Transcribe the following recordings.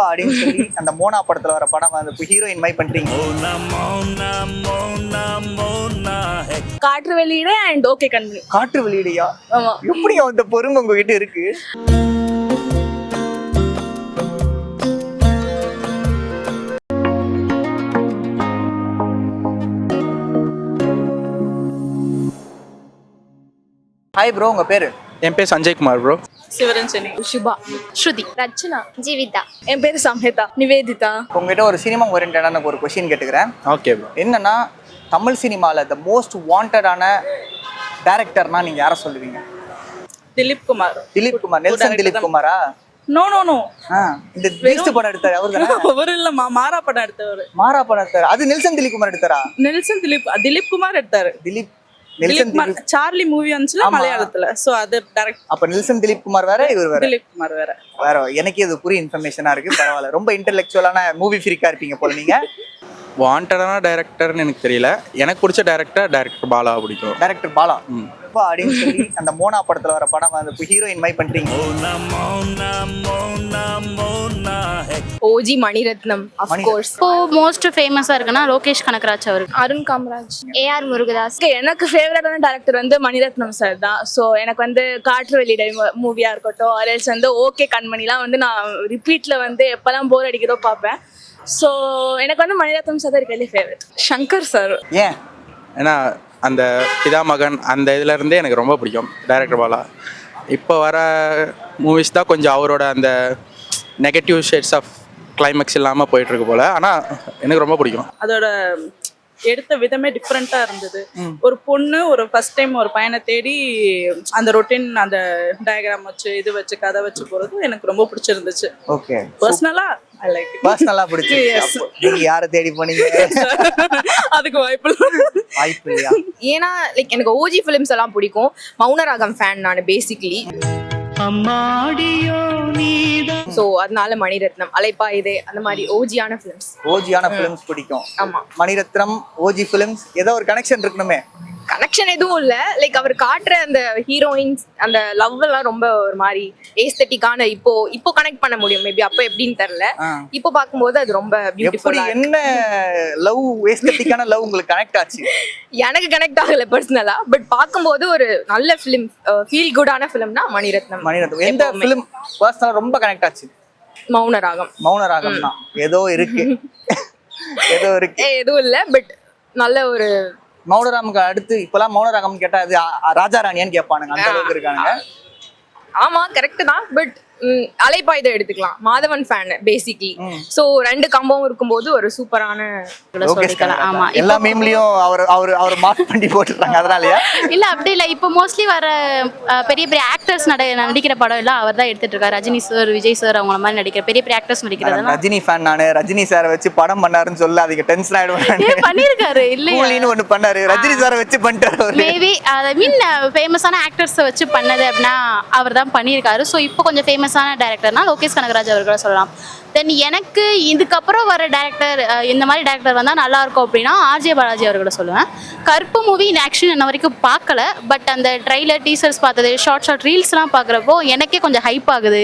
அப்படின்னு சொல்லி அந்த மோனா படத்துல வர படம் அந்த ஹீரோயின் மை பண்றீங்க. காற்று வெளியிட அண்ட் ஓகே கண்மணி. காற்று வெளியிடையா? ஆமா. எப்படி அந்த பொறுமை உங்ககிட்ட இருக்கு? ஹாய் ப்ரோ, உங்க பேரு? என் பேர் சஞ்சய் குமார் ப்ரோ. சிவரஞ்சனி, சுபா, ஸ்ருதி, ரச்சனா, ஜீவிதா. என் பேரு சம்ஹிதா, நிவேதிதா. உங்ககிட்ட ஒரு சினிமா ஓரியன்டான ஒரு கொஸ்டின் கேட்டுக்கிறேன். Okay bro. என்னன்னா, தமிழ் சினிமாவில் த மோஸ்ட் வாண்டடான டேரக்டர்னா நீங்க யாரை சொல்லுவீங்க? திலீப் குமார். திலீப் குமார், நெல்சன் திலீப் குமாரா? நோ நோ நோ, இந்த பீஸ்ட் படம் எடுத்தாரு அவர் தானே? அவர் இல்ல, மாறா படம் எடுத்தவர். மாறா படம் எடுத்தாரு, அது நெல்சன் திலீப் குமார் எடுத்தாரா? நெல்சன் திலீப் குமார் எடுத்தாரு. திலீப் திலீப் குமார் சார்லி மூவி வந்துச்சுல மலையாளத்துல, சோ அது டைரக்ட். அப்ப நெல்சன் திலீப் குமார் வேற, இவர் வேற. திலீப் குமார் வேற. எனக்கு இது புரிய இன்ஃபர்மேஷனா இருக்கு, பரவாயில்ல. ரொம்ப இன்டெலெக்சுவலான மூவி ஃப்ரீக்கா இருப்பீங்க போல நீங்க. வாண்டடான டைரக்டர்னு எனக்கு தெரியல. எனக்கு பிடிச்ச டைரக்டர் பாலா பிடிக்கும். டைரக்டர் பாலா அப்படின்னு சொல்லி அந்த மோனா படத்துல வர படம் அந்த ஹீரோயின் மை பண்றீங்க. OG Maniratnam of course. இப்போ மோஸ்ட் ஃபேமஸா இருக்குன்னா லோகேஷ் கனகராஜ் அவர், அருண் காமராஜ், ஏஆர் முருகதாஸ். எனக்கு ஃபேவரட்டான டைரக்டர் வந்து மணிரத்னம் சார் தான். ஸோ எனக்கு வந்து காற்று வெளியிட மூவியா இருக்கட்டும், அரேல்ஸ் வந்து ஓகே கண்மணிலாம் வந்து நான் ரிப்பீட்ல வந்து எப்பெல்லாம் போர் அடிக்கிறதோ பார்ப்பேன். ஸோ எனக்கு வந்து மணிரத்னம் சார் தான் இருக்கிறதுலே ஃபேவரட். சங்கர் சார். ஏன்? ஏன்னா அந்த பிதா மகன் அந்த இதுலேருந்தே எனக்கு ரொம்ப பிடிக்கும் டைரக்டர் பாலா. இப்போ வர மூவிஸ் தான் கொஞ்சம் அவரோட அந்த நெகட்டிவ் ஷேட்ஸ் ஆஃப் கிளைமேக்ஸ் இல்லாமல் போயிட்டுருக்கு போல். ஆனால் எனக்கு ரொம்ப பிடிக்கும். அதோட எடுத்த விதமே டிஃப்ரெண்டா இருந்தது. ஒரு பொண்ணு ஒரு ஃபர்ஸ்ட் டைம் ஒரு பையனை தேடி அந்த ரொட்டீன் அந்த டயக்ராம் வச்சு இது வச்சு கதை வச்சு போறது எனக்கு ரொம்ப பிடிச்சிருந்துச்சு. ஓகே, பர்சனலா ஐ லைக் இட். பர்சனலா பிடிச்சிருக்கு. நீங்க யாரை தேடி போனீங்க? அதுக்கு வாய்ப்பு இல்லையா? ஏன்னா லைக் எனக்கு ஓஜி ஃபிலிம்ஸ் எல்லாம் பிடிக்கும். மௌனராகம் ஃபேன் நான் பேசிக்கலி. சோ அதனால மணிரத்னம், அலைப்பாயுதே அந்த மாதிரி ஓஜியான ஃபிலிம்ஸ் பிடிக்கும். ஆமா, மணிரத்னம், ஓஜி ஃபிலிம்ஸ், ஏதோ ஒரு கனெக்ஷன் இருக்கணுமே. கனெக்ஷன் எதுவும் இல்ல. லைக் அவர் காட்டுற அந்த ஹீரோயின்ஸ் அந்த லவ் எல்லாம் ரொம்ப ஒரு மாதிரி ஏஸ்தட்டிக்கான இப்போ கனெக்ட் பண்ண முடியும். மேபி அப்போ எப்படின்னு தெரியல, இப்போ பார்க்கும்போது அது ரொம்ப பியூட்டிஃபுல்லா. என்ன லவ், ஏஸ்தட்டிக்கான லவ் உங்களுக்கு கனெக்ட் ஆச்சு? எனக்கு கனெக்ட் ஆகல பர்சனலா, பட் பார்க்கும்போது ஒரு நல்ல ஃபிலிம், ஃபீல் குடான ஃபிலிம்னா மணிரத்னம். எந்த ஃபிலிம் பர்சனலா ரொம்ப கனெக்ட் ஆச்சு? மௌனராகம் தான். ஏதோ இருக்கு. எதுவும் இல்ல, பட் நல்ல ஒரு. மௌனராமுக்கு அடுத்து இப்பெல்லாம் மௌனராகம் கேட்டா அது ராஜா ராணியான்னு கேட்பானுங்க, அந்த அளவுக்கு இருக்காங்க. ஆமா, கரெக்ட் தான். பட் அலைப்பாயுதை எடுத்துக்கலாம். Madhavan fan basically. சோ ரெண்டு கம்பவும் இருக்கும்போது ஒரு சூப்பரான சொல்லிக்கலாம். ஆமா, எல்லா மீம்லயும் அவர் மார்க் பண்ணி போட்டுறாங்க, அதனாலயா? இல்ல அப்படி இல்ல. இப்போ மோஸ்ட்லி வர பெரிய பெரிய ஆக்டர்ஸ் நடிக்கிற படம் எல்லாம் அவர் தான் எடுத்துட்டு இருக்காரு. ரஜினி சார், விஜய் சார் அவங்க மாதிரி நடிக்கிற பெரிய பெரிய ஆக்டர்ஸ் நடிக்கிறது. ரஜினி ஃபேன் நானு. ரஜினி சாரை வச்சு படம் பண்ணாருன்னு சொல்ல அதுக்கு டென்ஷன் ஆயிடுவாங்க. பண்ணிருக்காரு இல்லையா? ஒண்ணு பண்ணாரு, ரஜினி சாரை வச்சு பண்ணிட்டாரு. மேபி ஐ மீன் ஃபேமஸான ஆக்டர்ஸ் வச்சு பண்ணது அப்படின்னா அவர் தான் பண்ணியிருக்காரு. ஸோ இப்போ கொஞ்சம் ஃபேமஸான டைரக்டர்னா லோகேஷ் கனகராஜ் அவர்களை சொல்லலாம். தென் எனக்கு இதுக்கப்புறம் வர டைரக்டர், இந்த மாதிரி டைரக்டர் வந்தால் நல்லா இருக்கும் அப்படின்னா ஆர்ஜே பாலாஜி அவர்களை சொல்லுவேன். கருப்பு மூவி ஆக்சுவலி இன்ன வரைக்கும் பார்க்கல, பட் அந்த ட்ரைலர் டீசர்ஸ் பார்த்தது, ஷார்ட் ரீல்ஸ்லாம் பார்க்குறப்போ எனக்கே கொஞ்சம் ஹைப் ஆகுது.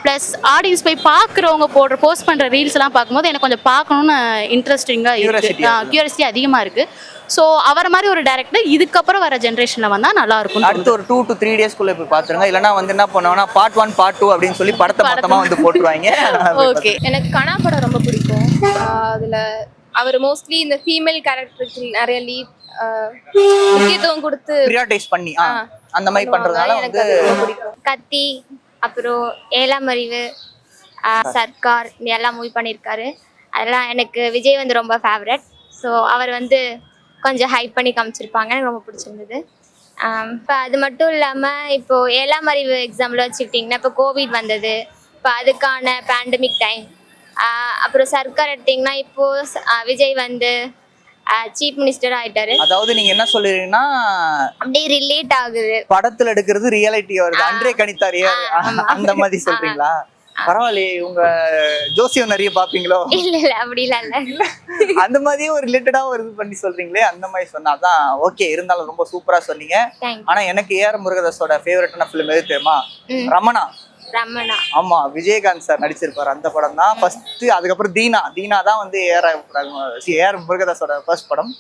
ப்ளஸ் ஆடியன்ஸ் போய் பார்க்குறவங்க போஸ்ட் பண்ணுற ரீல்ஸ்லாம் பார்க்கும்போது எனக்கு கொஞ்சம் பார்க்கணுன்னு இன்ட்ரெஸ்டிங்காக இருக்குது, க்யூரியாசிட்டி அதிகமாக இருக்குது. ஸோ அவரை மாதிரி ஒரு டைரக்டர் இதுக்கப்புறம் வர ஜென்ரேஷனில் வந்தால் நல்லா இருக்கும். அடுத்து ஒரு 2 to 3 டேஸ்க்குள்ளே போய் பார்த்துருங்க. இல்லைனா வந்து என்ன பண்ணுவாங்கன்னா பார்ட் 1 பார்ட் 2 அப்படின்னு சொல்லி படத்தை மொத்தமாக வந்து போட்டுருவாங்க. ஓகே, எனக்கு கனா படம் ரொம்ப பிடிக்கும். அதில் அவர் மோஸ்ட்லி இந்த ஃபீமேல் கேரக்டருக்கு நிறைய லீட் முக்கியத்துவம் கொடுத்து ப்ரியாரிட்டைஸ் பண்ணி அந்த மாதிரி பண்ணுறதுனால எனக்கு ரொம்ப பிடிக்கும். கத்தி, அப்புறம் ஏழாம் அறிவு, சர்க்கார், இந்த எல்லாம் மூவி பண்ணியிருக்காரு. அதெல்லாம் எனக்கு விஜய் வந்து ரொம்ப ஃபேவரட். ஸோ அவர் வந்து கொஞ்சம் ஹைப் பண்ணி காமிச்சிருப்பாங்க, எனக்கு ரொம்ப பிடிச்சிருந்தது. இப்போ அது மட்டும் இல்லாமல் இப்போது ஏழாம் அறிவு எக்ஸாம்பிள் வச்சுக்கிட்டிங்கன்னா இப்போ கோவிட் வந்தது, இப்போ அதுக்கான பேண்டமிக் டைம். அப்புறம் சர்க்கார் எடுத்திங்கன்னா இப்போது விஜய் வந்து சீஃப் மினிஸ்டர் ஆயிட்டாரு. அதாவது நீங்க என்ன சொல்றீங்கன்னா அப்படியே ரிலேட் ஆகுது. படத்துல எடுக்கிறது ரியாலிட்டி வருது, அன்றே கணித்தாரு அந்த மாதிரி சொல்றீங்களா? பரவாயில்லையே, உங்க ஜோசியம் நிறைய பாப்பீங்களோ? இல்ல அப்படிலாம் இல்ல, அந்த மாதிரியே ஒரு ரிலேட்டடா ஒரு இது பண்ணி சொல்றீங்களே, அந்த மாதிரி சொன்னாதான் ஓகே. இருந்தாலும் ரொம்ப சூப்பரா சொன்னீங்க. ஆனா எனக்கு ஏஆர் முருகதாஸோட ஃபேவரட்டான ஃபிலிம் எது தெரியுமா? ரமணா. ரமணா. ஆமா, விஜயகாந்த் சார் நடிச்சிருப்பாரு அந்த படம் தான் ஃபர்ஸ்ட். அதுக்கப்புறம் தீனா தான் வந்து ஏஆர் முருகதாஸோட ஃபர்ஸ்ட் படம்.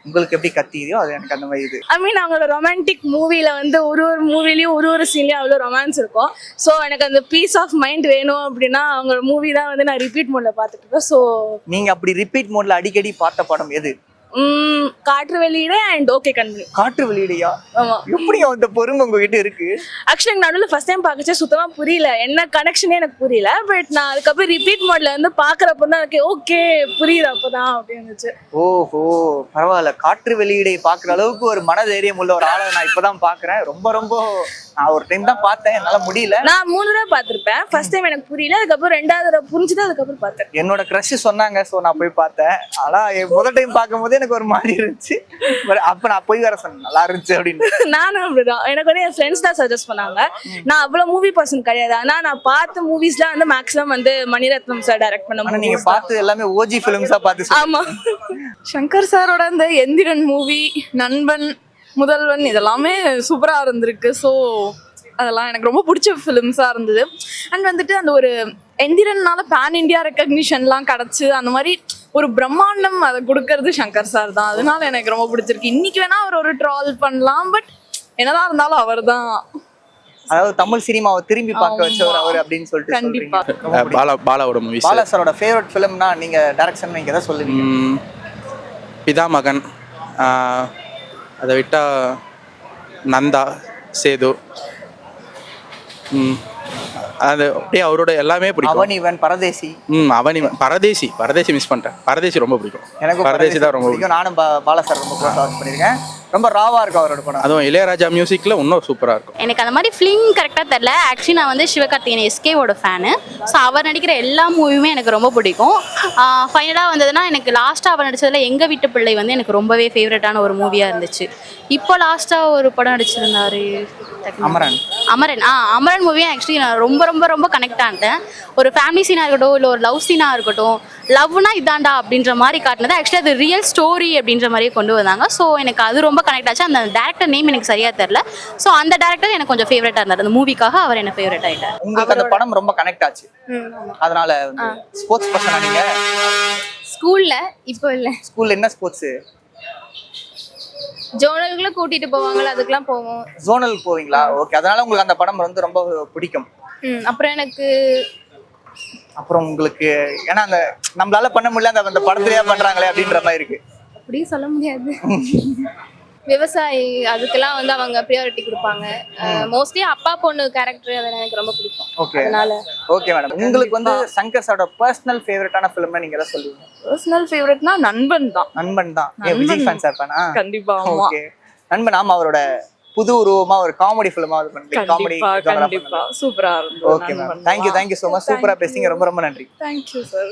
உங்களுக்கு எப்படி கத்தியோ அது எனக்கு அந்த மாதிரி இது. ஐ மீன் அவங்களோட ரொமான்டிக் மூவில வந்து ஒரு மூவிலையும் ஒரு சீன்லயும் அவ்வளோ ரொமான்ஸ் இருக்கும். ஸோ எனக்கு அந்த பீஸ் ஆஃப் மைண்ட் வேணும் அப்படின்னா அவங்க மூவி தான் வந்து நான் ரிப்பீட் மோட்ல பார்த்துட்டு இருக்கேன். ஸோ நீங்க அப்படி ரிப்பீட் மோட்ல அடிக்கடி பார்த்த படம் எது? காற்று வெளியிட அண்ட் ஓகே கண்மணி. காற்று வெளியிடையா? ஆமா. எப்படி அந்த பொறுமை உங்ககிட்ட இருக்கு? ஆக்சுவலி எனக்கு நடுவில் ஃபர்ஸ்ட் டைம் பார்க்கச்சே சுத்தமா புரியல, என்ன கனெக்ஷனே எனக்கு புரியல. பட் நான் அதுக்கப்புறம் ரிப்பீட் மோட்ல வந்து பாக்குறப்ப தான் எனக்கு ஓகே புரியுது அப்பதான் அப்படி இருந்துச்சு. ஓஹோ, பரவாயில்ல. காற்று வெளியீடை பாக்குற அளவுக்கு ஒரு மனதைரியம் உள்ள ஒரு ஆளை நான் இப்பதான் பாக்குறேன். ரொம்ப ரொம்ப நான் ஒரு டைம் தான் பார்த்தேன், என்னால முடியல. நான் 3 தடவை பார்த்திருப்பேன். ஃபர்ஸ்ட் டைம் எனக்கு புரியல, அதுக்கப்புறம் 2வது தடவை புரிஞ்சுது, அதுக்கப்புறம் பார்த்தேன். என்னோட க்ரஷ் சொன்னாங்க, ஸோ நான் போய் பார்த்தேன். ஆனா முதல் டைம் பார்க்கும்போது எனக்கு ஒரு மாதிரி இருந்துச்சு. அப்ப நான் போய் வேற சொன்னேன் நல்லா இருந்துச்சு அப்படின்னு. நானும் அப்படிதான். எனக்கு வந்து என் ஃப்ரெண்ட்ஸ் தான் சஜஸ்ட் பண்ணாங்க. நான் அவ்வளவு மூவி பர்சன் கிடையாது. ஆனா நான் பார்த்த மூவிஸ்லாம் வந்து மேக்ஸிமம் வந்து மணிரத்னம் சார் டைரக்ட் பண்ண ஆனா நீங்க பார்த்து எல்லாமே ஓஜி ஃபிலிம்ஸா பார்த்து. ஆமா. சங்கர் சாரோட அந்த எந்திரன் மூவி, நண்பன், முதல்வன் இதெல்லாமே சூப்பராக இருந்திருக்கு. ஸோ அதெல்லாம் எனக்கு ரொம்ப பிடிச்ச ஃபிலிம்ஸாக இருந்தது. அண்ட் வந்துட்டு அந்த ஒரு எந்திரன்னால பேன் இண்டியா ரெக்கக்னிஷன்லாம் கிடச்சி அந்த மாதிரி ஒரு பிரம்மாண்டம் அதை கொடுக்கறது சங்கர் சார் தான். அதனால எனக்கு ரொம்ப பிடிச்சிருக்கு. இன்னைக்கு வேணா அவர் ஒரு ட்ரால் பண்ணலாம், பட் என்னதான் இருந்தாலும் அவர் தான். அதாவது தமிழ் சினிமாவை திரும்பி பார்க்க வச்சவர் அவர் அப்படின்னு சொல்லிட்டு கண்டிப்பா. பாலாவோட மூவிஸ். பாலா சாரோட ஃபேவரட் ஃபிலிம்னா நீங்க டைரக்ஷன் நீங்க எதை சொல்லுவீங்க? பிதா மகன், அதை விட்டா நந்தா, சேது, அது அப்படியே அவரோட எல்லாமே பிடிக்கும். அவனிவன், பரதேசி. பரதேசி மிஸ் பண்ணிட்டேன். பரதேசி ரொம்ப பிடிக்கும். எனக்கு பரதேசி தான் ரொம்ப பிடிக்கும். நானும் பாலா சார் ரொம்ப க்ளோஸ் வாட்ச் பண்ணியிருக்கேன். ரொம்ப ராவா இருக்கும் அவரோட படம். அதுவும் இளையராஜா மியூசிக்ல இன்னும் சூப்பரா இருக்கும். எனக்கு அந்த மாதிரி ஃபிலிம் கரெக்டாக தெரில. ஆக்சுவலி நான் வந்து சிவகார்த்திகேயன் எஸ்கேவோட ஃபேனு. ஸோ அவர் நடிக்கிற எல்லா மூவியுமே எனக்கு ரொம்ப பிடிக்கும். ஃபைனலாக வந்ததுன்னா எனக்கு லாஸ்ட்டாக அவர் நடிச்சதில் எங்கள் வீட்டு பிள்ளை வந்து எனக்கு ரொம்பவே ஃபேவரட்டான ஒரு மூவியாக இருந்துச்சு. இப்போ லாஸ்ட்டாக ஒரு படம் நடிச்சிருந்தாரு அமரன் மூவியும் ஆக்சுவலி நான் ரொம்ப ரொம்ப ரொம்ப கனெக்ட் ஆகிட்டேன். ஒரு ஃபேமிலி சீனாக இருக்கட்டும், இல்லை ஒரு லவ் சீனாக இருக்கட்டும், லவ்னா இதாண்டா அப்படின்ற மாதிரி காட்டினது. ஆக்சுவலி அது ரியல் ஸ்டோரி அப்படின்ற மாதிரியே கொண்டு வந்தாங்க. ஸோ எனக்கு அது ரொம்ப கனெக்ட் ஆச்சு. அந்த டேரக்டர் நேம் எனக்கு சரியா தெரியல. ஸோ அந்த டேரக்டர் எனக்கு கொஞ்சம் ஃபேவரட்டாக இருந்தார். அந்த மூவிக்காக அவர் எனக்கு ஃபேவரட் ஆகிட்டார். உங்களுக்கு அந்த படம் ரொம்ப கனெக்ட் ஆச்சு. அதனால ஸ்போர்ட்ஸ் பர்சனா நீங்க? ஸ்கூல்ல இப்போ இல்லை. ஸ்கூல்ல என்ன ஸ்போர்ட்ஸ்? ஜோனலுக்குள்ள கூட்டிட்டு போவாங்களா, அதுக்கெல்லாம் போவோம். ஜோனல் போவீங்களா? ஓகே. அதனால உங்களுக்கு அந்த படம் வந்து ரொம்ப பிடிக்கும். அப்புறம் எனக்கு அப்புறம் உங்களுக்கு ஏன்னா அந்த நம்மளால பண்ண முடியல, அந்த படத்திலேயே பண்றாங்களே அப்படின்ற மாதிரி இருக்கு. அப்படி சொல்ல முடியாது. விவசாயி அதுக்கெல்லாம் வந்து அவங்க ப்ரியாரிட்டி கொடுப்பாங்க. மோஸ்ட்லி அப்பா பொண்ணு கேரக்டர் அதெல்லாம் எனக்கு ரொம்ப பிடிக்கும். ஓகே. அதனால ஓகே மேடம். உங்களுக்கு வந்து சங்கர் சாரோட பர்சனல் ஃபேவரட்டான ஃபிலிம்னா நீங்க எதை சொல்லுவீங்க? பர்சனல் ஃபேவரட்னா நண்பன் தான். நண்பன் தான். விஜய் ஃபேன் சார் தானா? கண்டிப்பா. ஓகே. நண்பன். ஆமா, அவரோட புது உருவமா ஒரு காமெடி ஃபிலிமா அது பண்ணி காமெடி கண்டிப்பா சூப்பரா இருந்தது. Okay ma'am. Thank you so much. சூப்பரா பேசுங்க. ரொம்ப ரொம்ப நன்றி. Thank you sir.